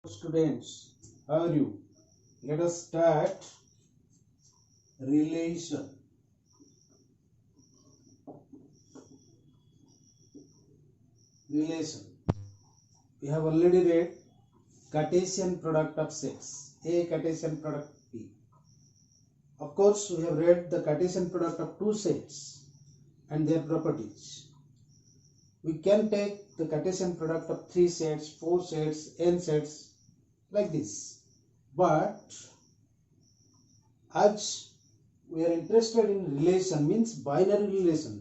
Students, how are you? Let us start relation. Relation. We have already read Cartesian product of sets. A Cartesian product B. Of course, we have read the Cartesian product of two sets and their properties. We can take the Cartesian product of 3 sets, 4 sets, n sets like this. But as we are interested in relation, means binary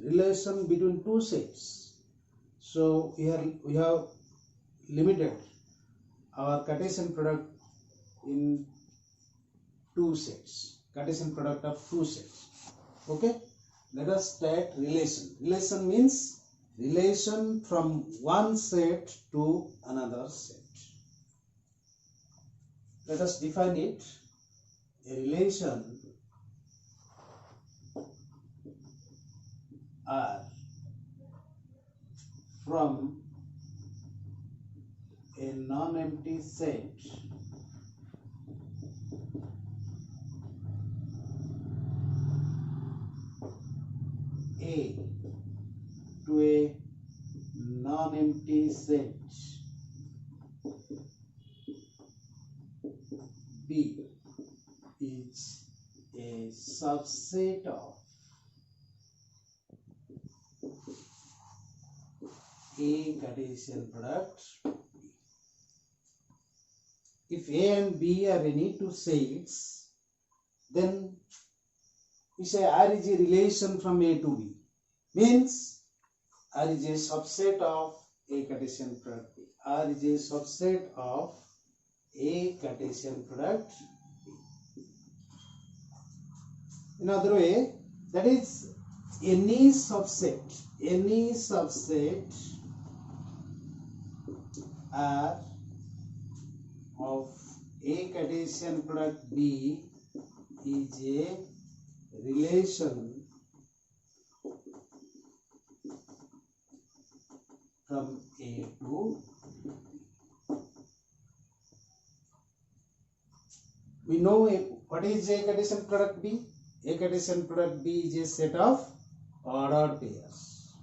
relation between two sets. So here we have limited our Cartesian product in two sets. Cartesian product of two sets. Okay, let us start relation. Relation means relation from one set to another set. Let us define it. A relation are from a non-empty set A to a non-empty set B is a subset of A Cartesian product B. If A and B are any two sets, then we say R is a relation from A to B. Means R is a subset of A Cartesian product B. R is a subset of A Cartesian product B. In other way, that is any subset R of A Cartesian product B is a relation from A to B. We know what is A Cartesian product B? A Cartesian product B is a set of ordered pairs.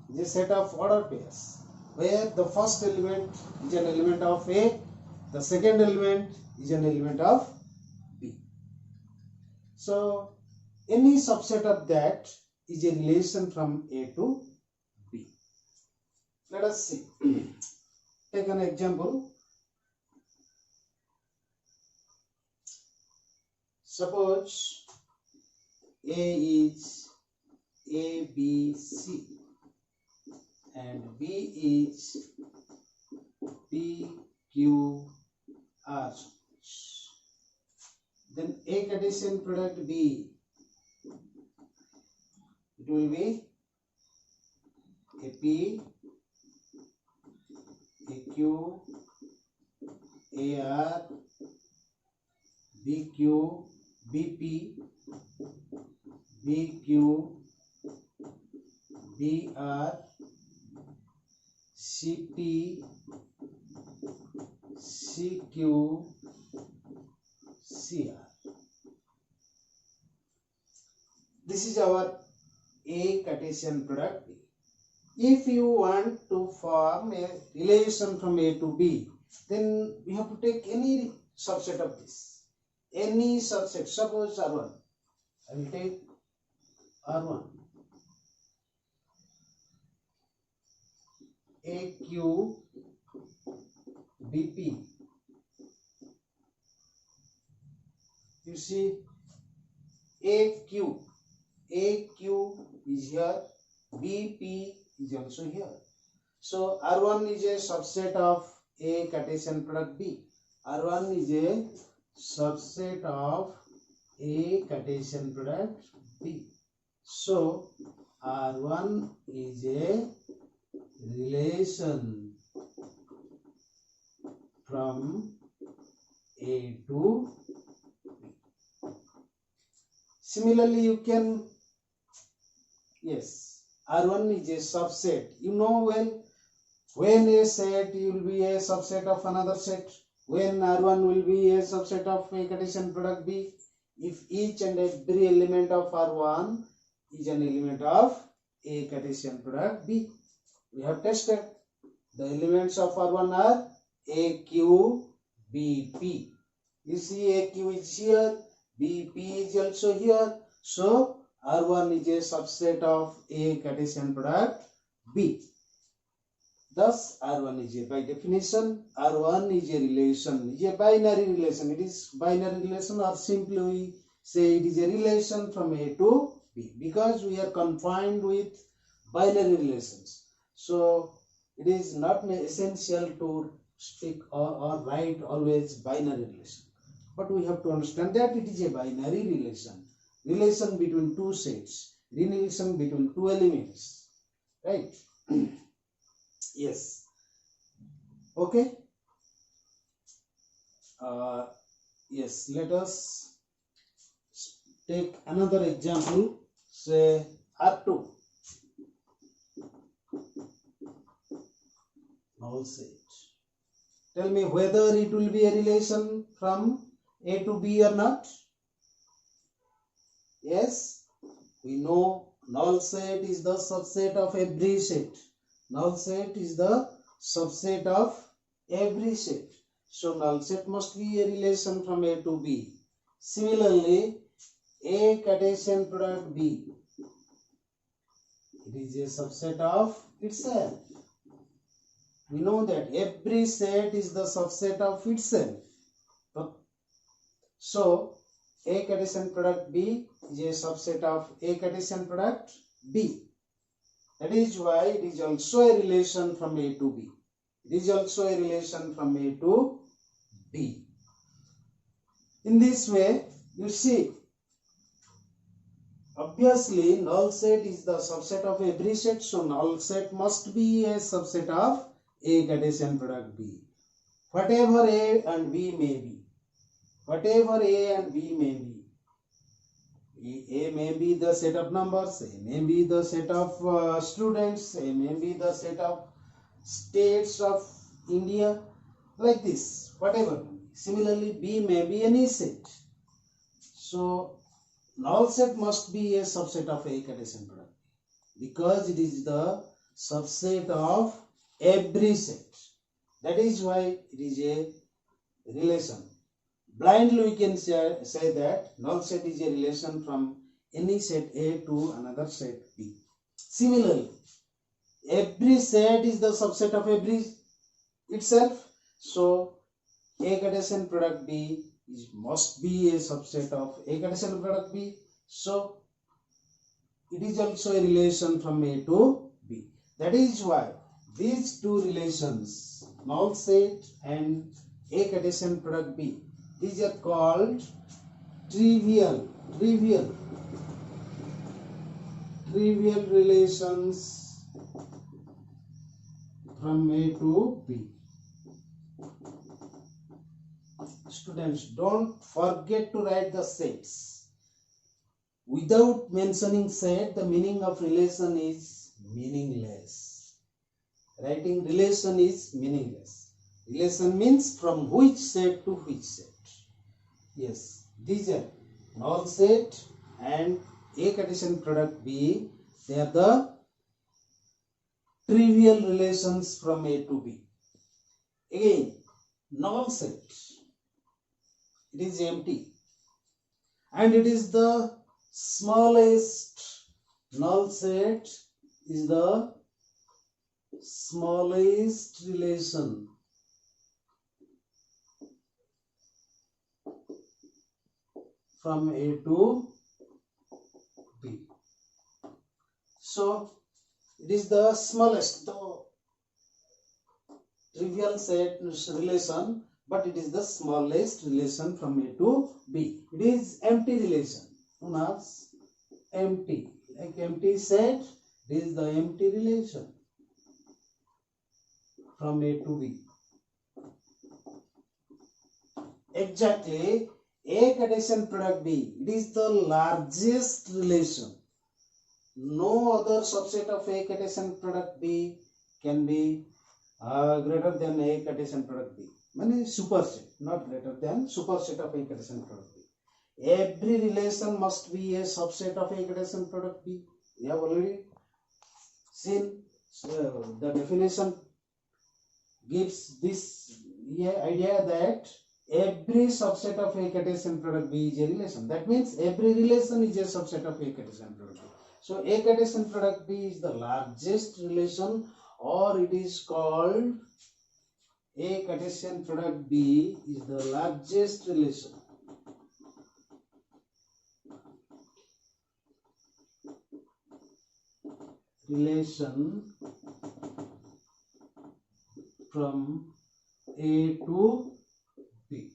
It is a set of ordered pairs where the first element is an element of A, the second element is an element of B. So any subset of that is a relation from A to B. Let us see. Take an example. Suppose A is A, B, C and B is P, Q, R. Then A Cartesian product B, it will be a P, a Q, a R, BQ, BP, BQ, BR, CP, CQ, CR. This is our A Cartesian product B. If you want to form a relation from A to B, then we have to take any subset of this. Any subset. Suppose R1. I will take R1. AQ, BP. You see, AQ is here, BP is also here. So R1 is a subset of A Cartesian product B. R1 is a subset of A Cartesian product B. So R1 is a relation from A to B. Similarly, you can, yes, R1 is a subset. You know well, when a set will be a subset of another set. When R1 will be a subset of A Cartesian product B, if each and every element of R1 is an element of A Cartesian product B. We have tested. The elements of R1 are A, Q, B, P. You see A, Q is here, B, P is also here. So R1 is a subset of A Cartesian product B. Thus, R1 is a, by definition, R1 is a relation, is a binary relation. It is binary relation, or simply we say it is a relation from A to B, because we are confined with binary relations. So, it is not essential to speak or write always binary relation. But we have to understand that it is a binary relation. Relation between two sets, relation between two elements, right? Yes. Okay. Yes. Let us take another example. Say R2. Null set. Tell me whether it will be a relation from A to B or not. Yes. We know null set is the subset of every set. Null set is the subset of every set. So null set must be a relation from A to B. Similarly, A Cartesian product B, it is a subset of itself. We know that every set is the subset of itself. So A Cartesian product B is a subset of A Cartesian product B. That is why it is also a relation from A to B. It is also a relation from A to B. In this way, you see, obviously null set is the subset of every set, so null set must be a subset of A Cartesian product B. Whatever A and B may be, whatever A and B may be, A may be the set of numbers, A may be the set of students, A may be the set of states of India, like this, whatever. Similarly, B may be any set. So, null set must be a subset of A Cartesian product because it is the subset of every set. That is why it is a relation. Blindly we can say that null set is a relation from any set A to another set B. Similarly, every set is the subset of every itself. So, A Cartesian product B must be a subset of A Cartesian product B. So, it is also a relation from A to B. That is why these two relations, null set and A Cartesian product B, these are called trivial relations from A to B. Students, don't forget to write the sets. Without mentioning set, the meaning of relation is meaningless. Writing relation is meaningless. Relation means from which set to which set. Yes, these are null set and A Cartesian product B. They are the trivial relations from A to B. Again, null set, it is empty and it is the smallest. Null set is the smallest relation from A to B. So it is the smallest, the trivial set relation, but it is the smallest relation from A to B. It is empty relation, known as empty. Like empty set, this is the empty relation from A to B. Exactly, A Cartesian product B, it is the largest relation. No other subset of A Cartesian product B can be greater than A Cartesian product B. mean superset, not greater than superset of A Cartesian product B. Every relation must be a subset of A Cartesian product B. We have already seen the definition gives this idea that every subset of A Cartesian product B is a relation. That means every relation is a subset of A Cartesian product B. So A Cartesian product B is the largest relation, or it is called A Cartesian product B is the largest relation. From A to B.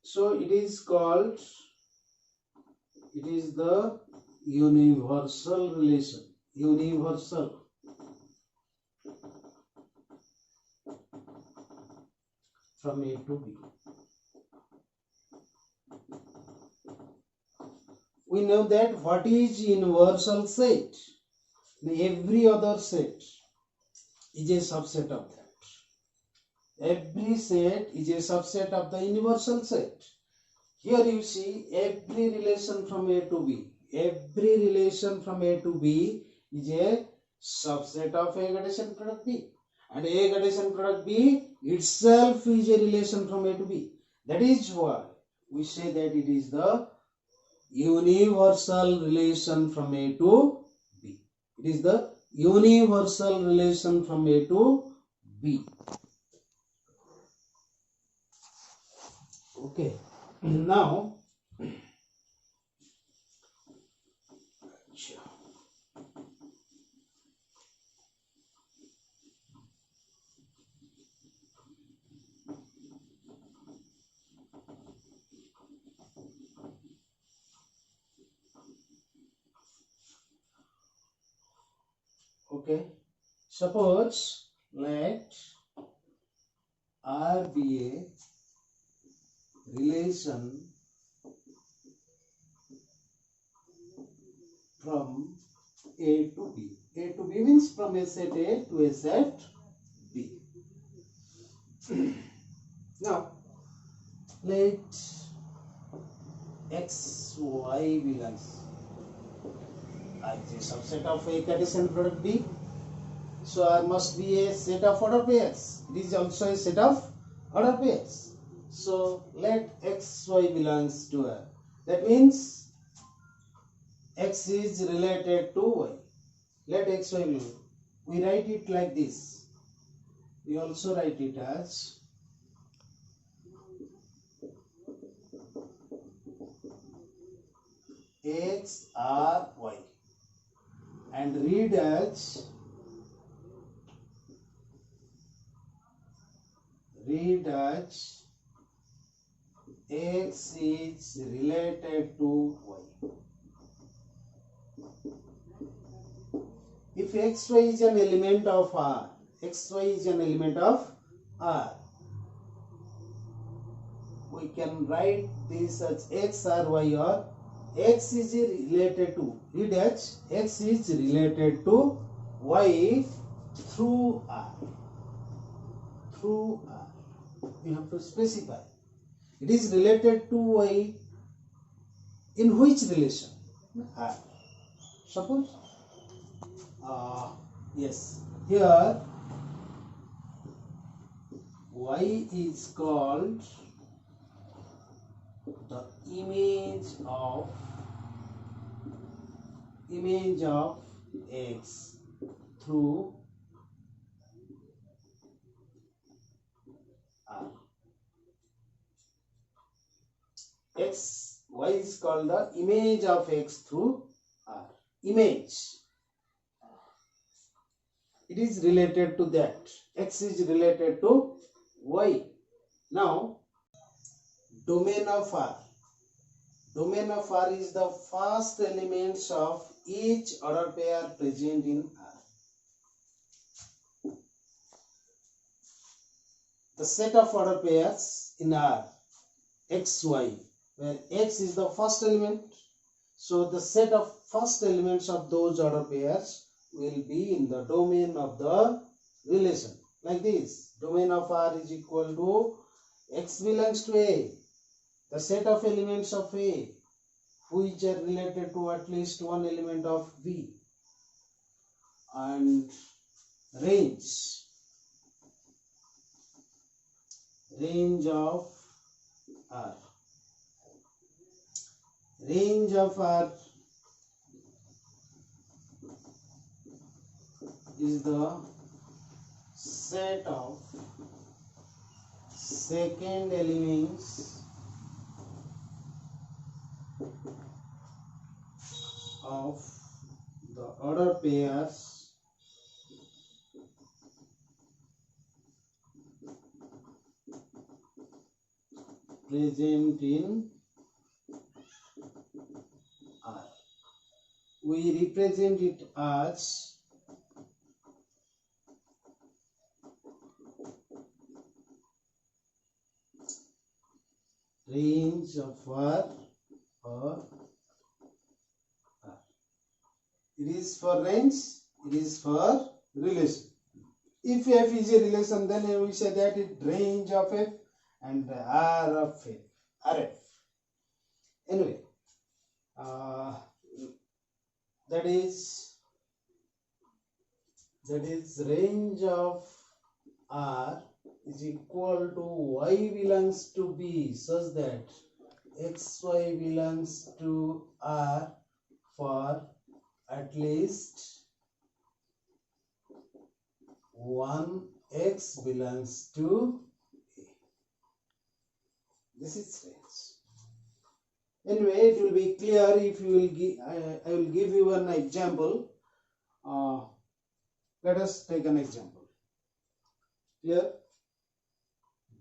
So it is called, it is the universal relation. Universal. From A to B. We know that what is universal set? Every other set is a subset of that. Every set is a subset of the universal set. Here you see every relation from A to B. Every relation from A to B is a subset of A Cartesian product B. And A Cartesian product B itself is a relation from A to B. That is why we say that it is the universal relation from A to B. It is the universal relation from A to B. Okay. Now, okay, suppose let R be a relation from A to B. A to B means from a set A to a set B. Now, let X, Y belongs as a subset of A Cartesian product B. So R must be a set of order pairs. It is also a set of order pairs. So let X, Y belongs to R. That means X is related to Y. Let X, Y belong. We write it like this. We also write it as X, R, Y, and read as X is related to Y. If XY is an element of R, XY is an element of R, we can write this as X or Y, or X is related to, read as X is related to Y through R. Through R. We have to specify. It is related to Y in which relation? R. Suppose, yes, here Y is called the image of X through R. Y is called the image of X through R. Image. It is related to that. X is related to Y. Now, domain of R. Domain of R is the first elements of each order pair present in R. The set of order pairs in R, X, Y, where X is the first element. So the set of first elements of those order pairs will be in the domain of the relation. like this. Domain of R is equal to X belongs to A, the set of elements of A which are related to at least one element of B, and range of R. Range of R is the set of second elements of the order pairs present in R. We represent it as range of R or R. It is for range, it is for relation. If F is a relation, then we say that it range of F and R of F, RF. Anyway, that is range of R is equal to Y belongs to B, such that XY belongs to R for at least one X belongs to A. This is range. Anyway, it will be clear if you will give. I will give you an example. Let us take an example. Here,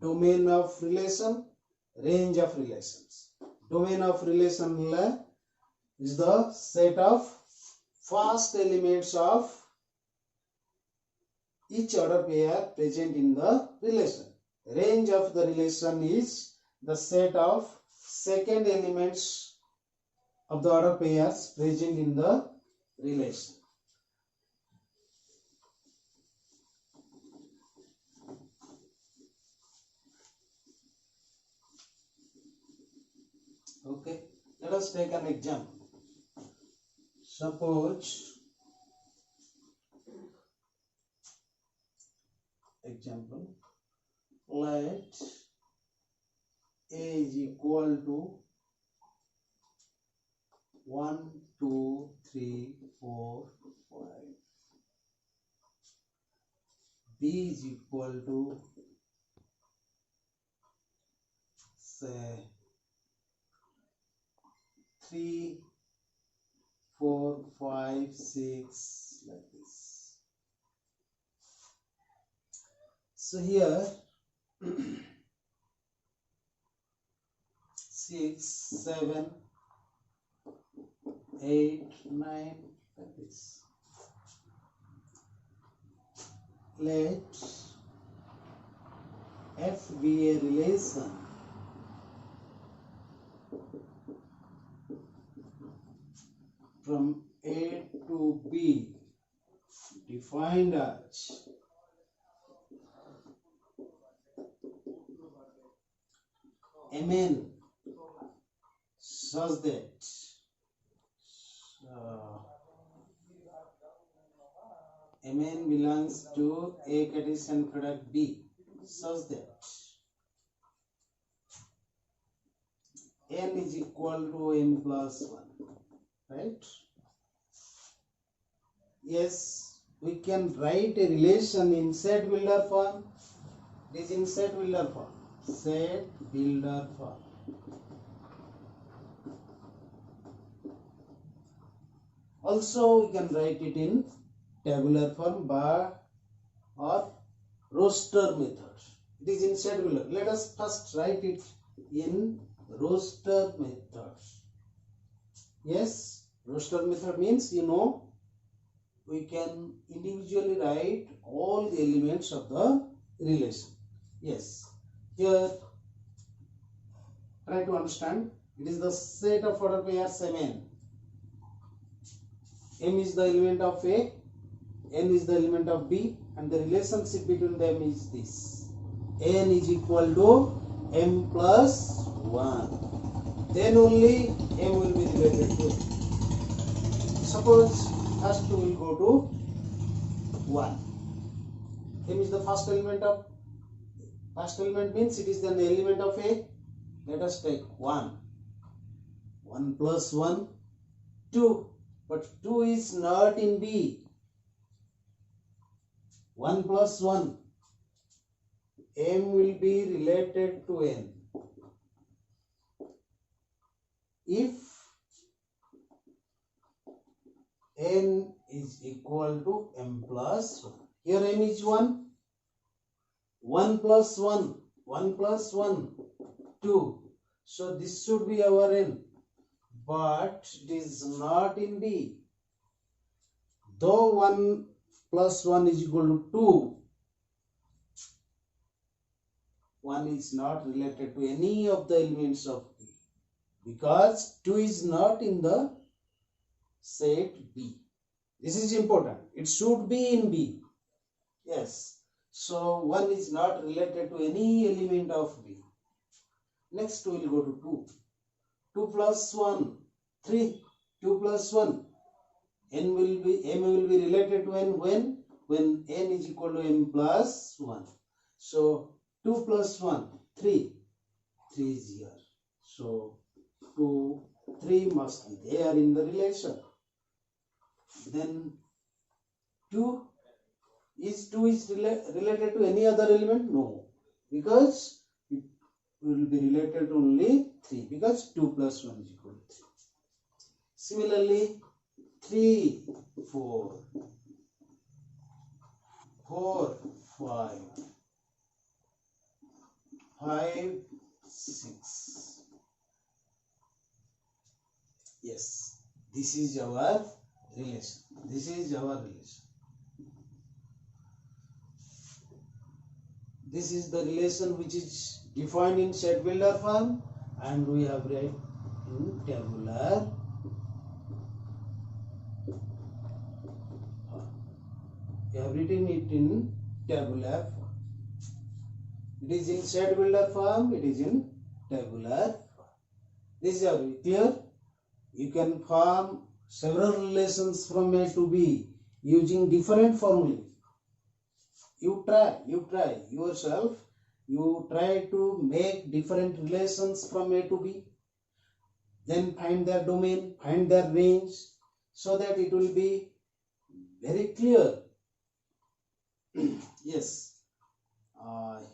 domain of relation, range of relations. Domain of relation is the set of first elements of each order pair present in the relation. Range of the relation is the set of second elements of the order pairs present in the relation. Okay, let us take an example. Suppose let A is equal to 1, 2, 3, 4, 5. B is equal to, say, 3, 4, 5, 6, like this. So here 6, 7, 8, 9, like this. Let F be a relation from A to B defined as Mn such that Mn belongs to A Cartesian product B such that N is equal to M plus 1, right? Yes, we can write a relation in set builder form. It is in set builder form. Set builder form. Also, we can write it in tabular form bar or roster method. It is in set builder. Let us first write it in roster method. Yes, roster method means, we can individually write all the elements of the relation. Yes, here try to understand. It is the set of order pairs Mn. M is the element of A, n is the element of B, and the relationship between them is this: n is equal to m plus 1. Then only m will be related to n. Suppose first we will go to 1. M is the first element means it is the element of A. Let us take 1. 1 plus 1, 2. But 2 is not in B. 1 plus 1. M will be related to N. If N is equal to M plus 1. Here M is 1. 1 plus 1. 1 plus 1. 2. So this should be our N. But it is not in B. Though 1 plus 1 is equal to 2, 1 is not related to any of the elements of B, because 2 is not in the set B. This is important. It should be in B. Yes. So 1 is not related to any element of B. Next we will go to 2. 2 plus 1, 3. 2 plus 1. M will be related to N when N is equal to M plus 1. So 2 plus 1, 3. 3 is here. So 2, 3 must be there in the relation. Then 2 is related to any other element? No. Because it will be related to only 3. Because 2 plus 1 is equal to 3. Similarly, 3, 4, 4, 5, 5, 6. Yes, this is our relation. This is our relation. This is the relation which is defined in set builder form, and we have read in tabular. We have written it in tabular form. It is in set builder form, it is in tabular form. This is very clear. You can form several relations from A to B using different formulae. You try yourself. You try to make different relations from A to B. Then find their domain, find their range, so that it will be very clear. Yes,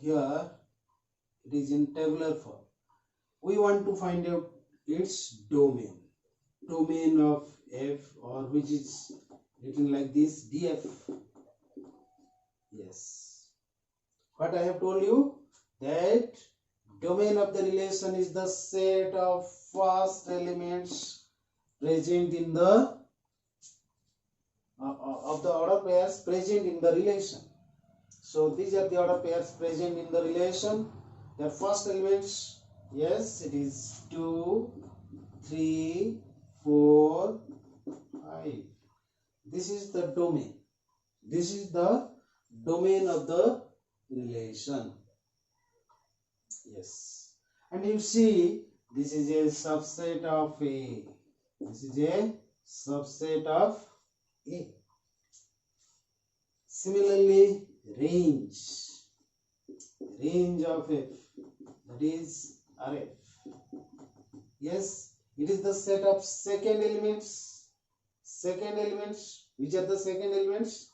here it is in tabular form. We want to find out its domain of F, or which is written like this, df. Yes, what I have told you, that domain of the relation is the set of first elements present in the of the order pairs present in the relation. So these are the order pairs present in the relation. Their first elements, yes, it is 2, 3, 4, 5. This is the domain. This is the domain of the relation. Yes. And you see, this is a subset of A. This is a subset of A. Similarly, range of F, that is Rf. Yes, it is the set of second elements. Which are the second elements?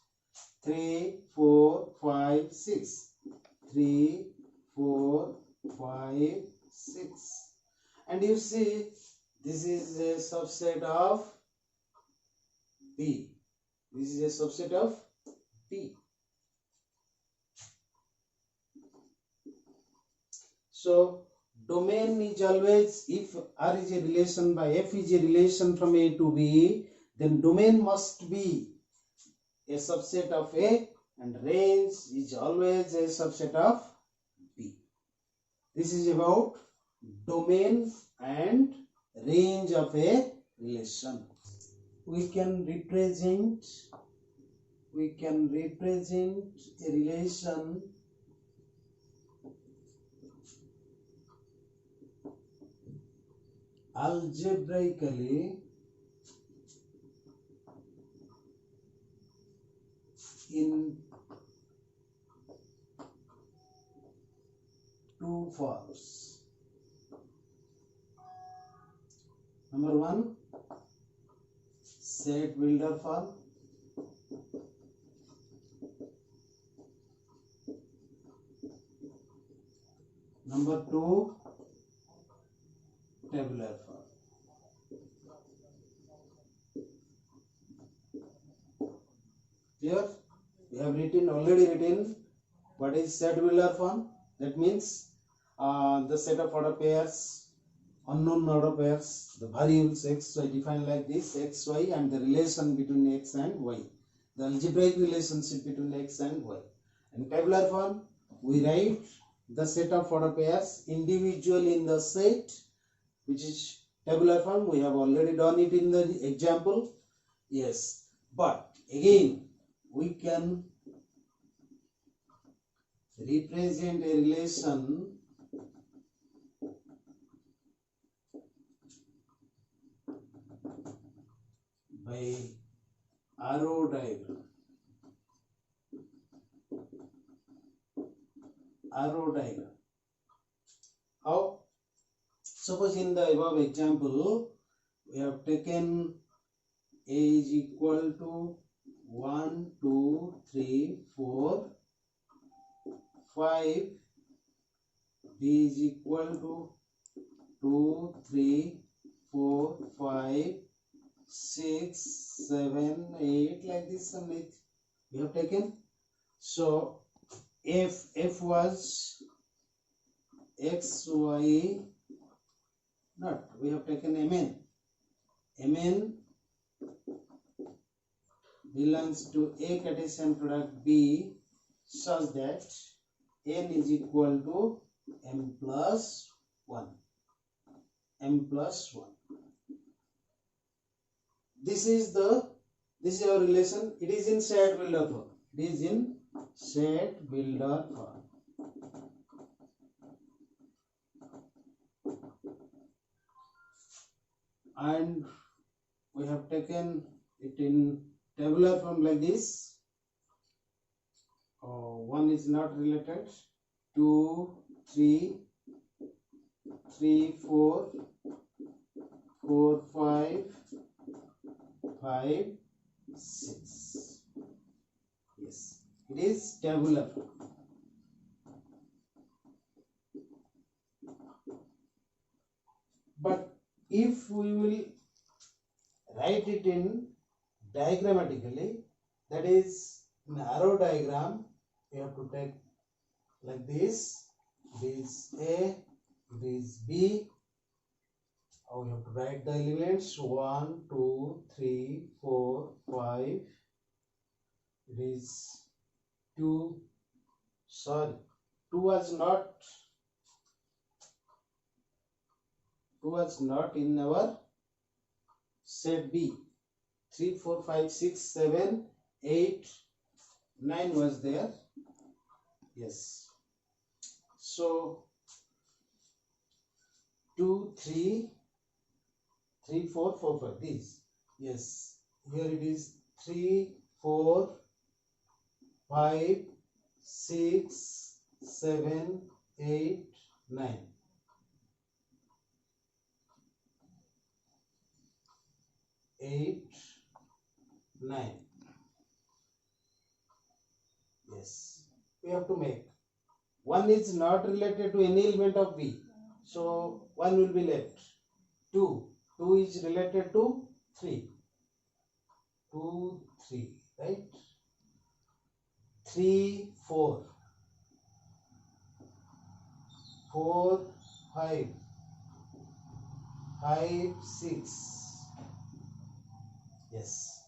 3, 4, 5, 6. 3, 4, 5, 6. And you see, this is a subset of B. This is a subset of B. So domain is always, if R is a relation by F is a relation from A to B, then domain must be a subset of A, and range is always a subset of B. This is about domain and range of a relation. We can represent we can represent a relation algebraically in two forms. Number one, set builder form. Number two, tabular form. Here we have already written what is set builder form. That means the set of order pairs, unknown order pairs, the variables x, y defined like this, x, y, and the relation between x and y, the algebraic relationship between x and y. In tabular form, we write the set of order pairs individually in the set, which is tabular form. We have already done it in the example. Yes, but again we can represent a relation by arrow diagram. How? Suppose in the above example we have taken A is equal to 1, 2, 3, 4, 5, B is equal to 2, 3, 4, 5, 6, 7, 8, like this only we have taken. So F was X, Y, not, we have taken Mn. Mn belongs to A Cartesian product B such that N is equal to M plus 1. M plus 1. This is our relation. It is in set builder form. It is in set builder form. And we have taken it in tabular form like this. 1 is not related. 2, 3, 4, 4, 5, 5, 6. Yes, it is tabular form. But if we will write it in diagrammatically, that is in arrow diagram, we have to take like this. It is A, it is B. Now we have to write the elements 1, 2, 3, 4, 5. It is 2. Sorry, 2 was not in our set B. 3, 4, 5, 6, 7, 8, 9 was there. Yes. So 2, 3, 4, 4, 5. This. Yes. Here it is 3, 4, 5, 6, 7, 8, 9. 8, 9. Yes, we have to make. 1 is not related to any element of B, so 1 will be left. 2 is related to 3. 2, 3, right? 3, 4. 4, 5. 5, 6. Yes.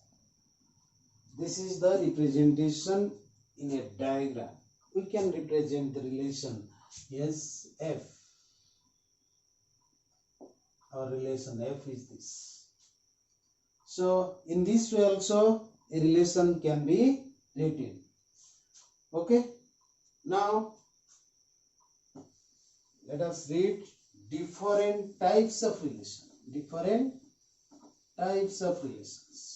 This is the representation in a diagram. We can represent the relation. Yes, F. Our relation F is this. So in this way also a relation can be routine. Okay, now let us read different types of relation. Different types of relations.